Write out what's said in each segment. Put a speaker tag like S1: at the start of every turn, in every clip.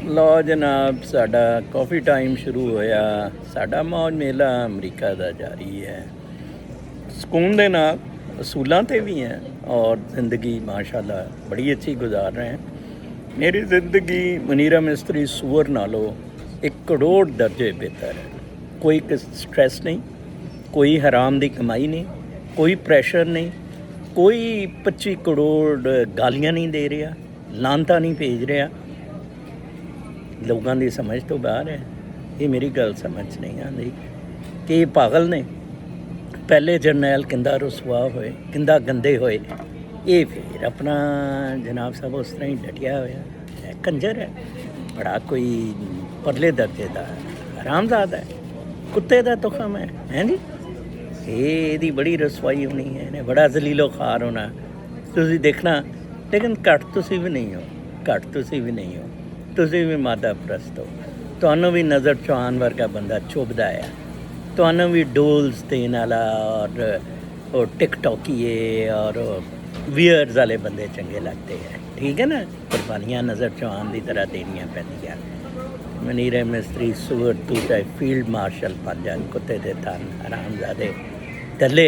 S1: ਲਓ ਜਨਾਬ, ਸਾਡਾ ਕਾਫੀ ਟਾਈਮ ਸ਼ੁਰੂ ਹੋਇਆ। ਸਾਡਾ ਮੌਜ ਮੇਲਾ ਅਮਰੀਕਾ ਦਾ ਜਾਰੀ ਹੈ। ਸਕੂਨ ਦੇ ਨਾਲ ਅਸੂਲਾਂ 'ਤੇ ਵੀ ਹੈ ਔਰ ਜ਼ਿੰਦਗੀ ਮਾਸ਼ਾਅੱਲਾ ਬੜੀ ਅੱਛੀ ਗੁਜ਼ਾਰ ਰਹੇ हैं। मेरी ज़िंदगी मुनीरा मिस्त्री सूअर नालों 1 करोड़ दर्जे बेहतर है। कोई स्ट्रेस नहीं, कोई हराम दी कमाई नहीं, कोई प्रेशर नहीं, कोई 25 करोड़ गालियाँ नहीं दे रहा, लानता नहीं भेज रहा। लोगों की समझ तो बाहर है। ये मेरी गल समझ नहीं आती कि ये पागल ने। पहले जरनैल किंदा रुसवा होए, किंदा गंदे होए, ये फिर अपना जनाब साहब उस तरह ही डटिया होया कंजर है। बड़ा कोई परले दर्जे का हरामजादा है, कुत्ते का तुखम है जी। ये बड़ी रसवाई होनी है, इन्हें बड़ा जलीलो खार होना तुसी देखना। लेकिन घट तुसी भी नहीं हो, घट तुसी भी नहीं हो, तुसी भी मादा प्रस्त हो। तुहानू भी नज़र चौहान वर्गा बंदा चुभदा है, तुहानू भी डोल्स देने वाला और टिकटॉकीए और वियर्स वाले बंदे चंगे लगते हैं। ठीक है ना, कुर्बानियाँ नज़र चौहान की तरह देनियाँ पैंदियां। मनीरे मिस्त्री सूअर तू चाहे फील्ड मार्शल बन जा, कुत्ते दे तन हरामजादे दले,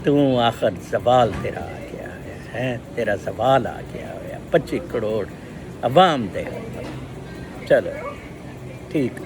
S1: तू आखिर सवाल तेरा आ गया है, तेरा सवाल आ गया है 25 करोड़ अवाम दे। चलो ठीक।